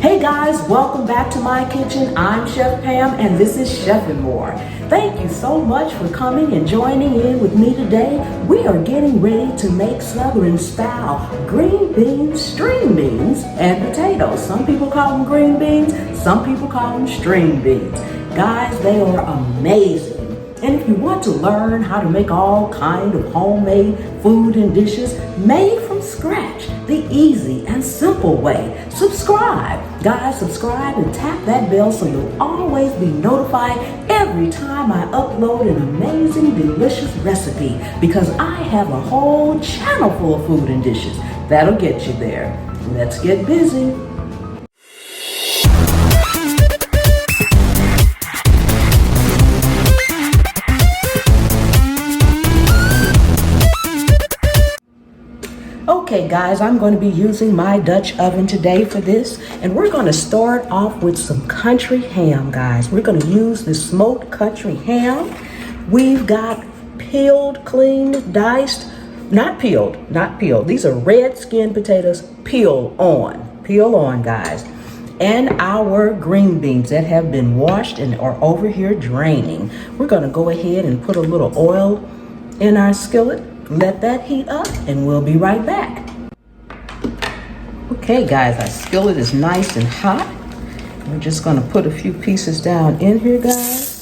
Hey guys, welcome back to my kitchen. I'm Chef Pam and this is Chef and More. Thank you so much for coming and joining in with me today. We are getting ready to make Southern style green beans, string beans, and potatoes. Some people call them green beans, some people call them string beans. Guys, they are amazing. And if you want to learn how to make all kind of homemade food and dishes made from scratch, the easy and simple way, subscribe. Guys, subscribe and tap that bell so you'll always be notified every time I upload an amazing, delicious recipe, because I have a whole channel full of food and dishes that'll get you there. Let's get busy. Okay guys, I'm going to be using my Dutch oven today for this, and we're going to start off with some country ham, guys. We're going to use this smoked country ham. We've got peeled, cleaned, diced, not peeled. These are red skin potatoes, peel on guys. And our green beans that have been washed and are over here draining. We're going to go ahead and put a little oil in our skillet. Let that heat up and we'll be right back. Okay guys, our skillet is nice and hot. We're just gonna put a few pieces down in here, guys.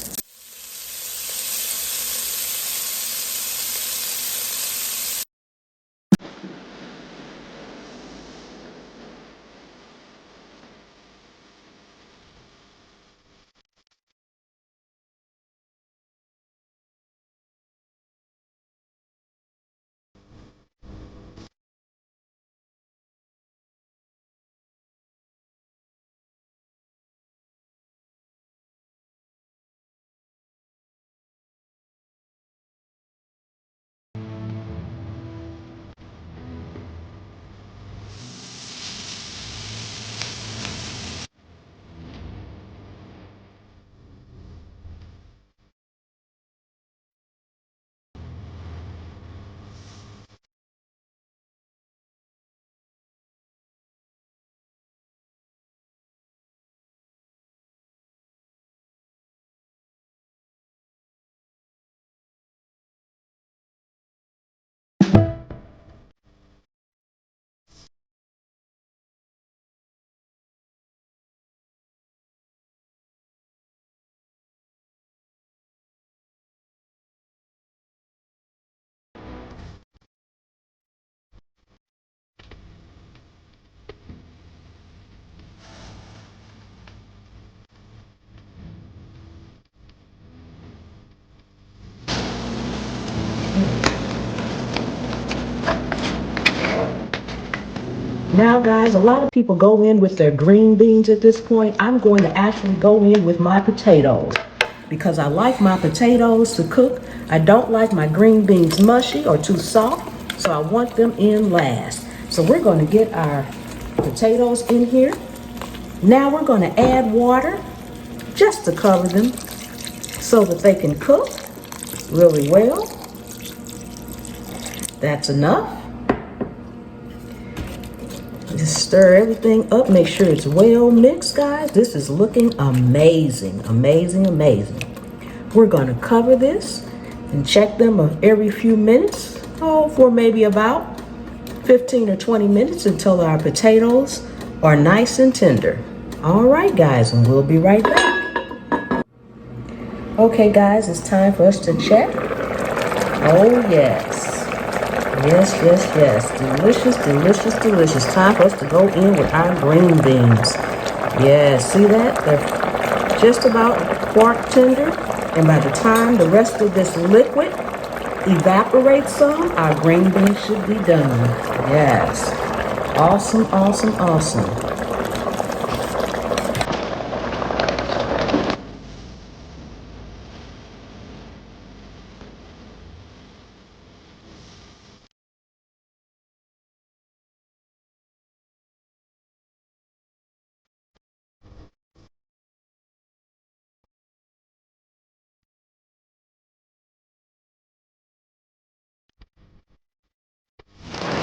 Now guys, a lot of people go in with their green beans at this point. I'm going to actually go in with my potatoes because I like my potatoes to cook. I don't like my green beans mushy or too soft, so I want them in last. So we're going to get our potatoes in here. Now we're going to add water just to cover them so that they can cook really well. That's enough. Just stir everything up, make sure it's well mixed, guys. This is looking amazing, amazing, amazing. We're gonna cover this and check them every few minutes, for maybe about 15 or 20 minutes until our potatoes are nice and tender. All right, guys, and we'll be right back. Okay, guys, it's time for us to check. Oh, yes. Yes. Delicious, delicious, delicious. Time for us to go in with our green beans. Yes, see that? They're just about quarter tender. And by the time the rest of this liquid evaporates some, our green beans should be done. Yes. Awesome, awesome, awesome.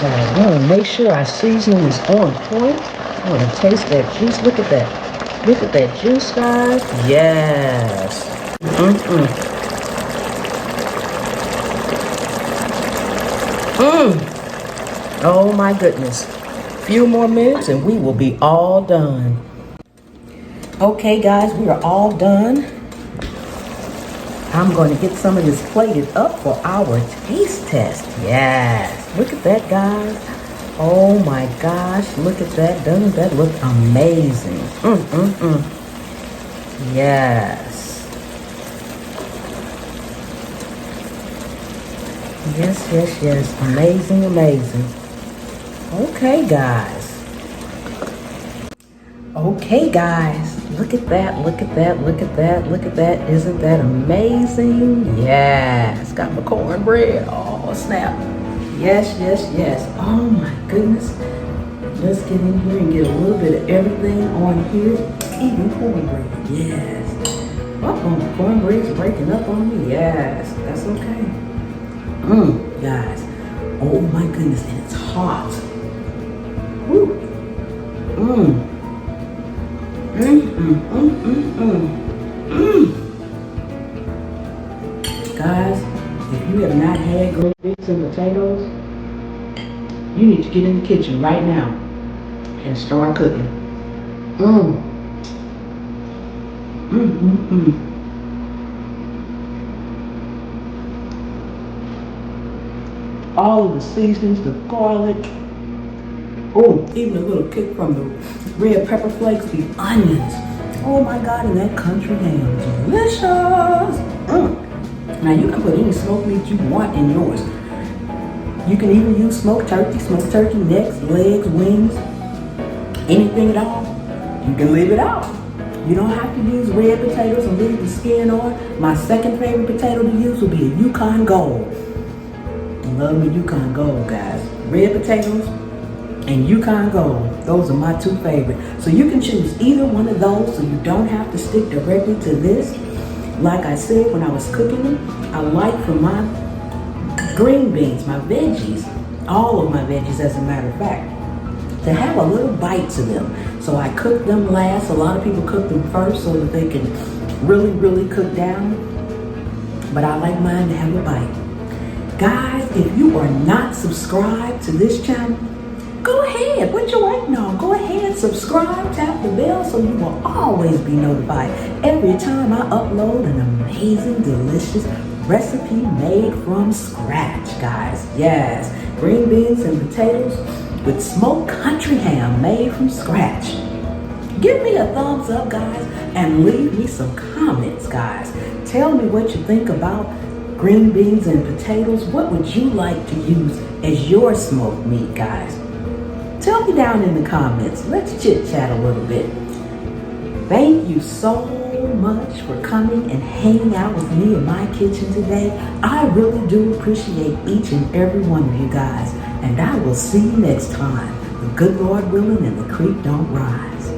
I want to make sure our seasoning is on point. I want to taste that juice. Look at that. Look at that juice, guys. Yes. Mm-mm. Oh my goodness. Few more minutes and we will be all done. Okay guys, we are all done. I'm going to get some of this plated up for our taste test. Yes. Look at that, guys. Oh my gosh. Look at that. Doesn't that look amazing? Yes. Yes, yes, yes. Amazing, amazing. Okay, guys. Okay, guys. Look at that, look at that, look at that, look at that. Isn't that amazing? Yes. Got my cornbread. Oh, snap. Yes, yes, yes. Oh, my goodness. Let's get in here and get a little bit of everything on here. Even cornbread. Yes. Uh-oh, the cornbread's breaking up on me. Yes. That's okay. Guys. Oh, my goodness. And it's hot. Woo. Guys, if you have not had green beans and potatoes, you need to get in the kitchen right now and start cooking. All of the seasonings, the garlic, oh, even a little kick from the red pepper flakes, the onions. Oh my God, and that country ham, delicious. Now you can put any smoked meat you want in yours. You can even use smoked turkey necks, legs, wings, anything at all. You can leave it out. You don't have to use red potatoes and leave the skin on. My second favorite potato to use will be a Yukon Gold. I love me Yukon Gold, guys. Red potatoes and Yukon Gold. Those are my two favorite. So you can choose either one of those so you don't have to stick directly to this. Like I said when I was cooking them, I like for my green beans, my veggies, all of my veggies as a matter of fact, to have a little bite to them. So I cook them last. A lot of people cook them first so that they can really, really cook down. But I like mine to have a bite. Guys, if you are not subscribed to this channel, go ahead. What you waiting on? Go ahead, subscribe, tap the bell so you will always be notified every time I upload an amazing, delicious recipe made from scratch, guys. Yes, green beans and potatoes with smoked country ham made from scratch. Give me a thumbs up, guys, and leave me some comments, guys. Tell me what you think about green beans and potatoes. What would you like to use as your smoked meat, guys? Tell me down in the comments. Let's chit chat a little bit. Thank you so much for coming and hanging out with me in my kitchen today. I really do appreciate each and every one of you guys. And I will see you next time. The good Lord willing and the creek don't rise.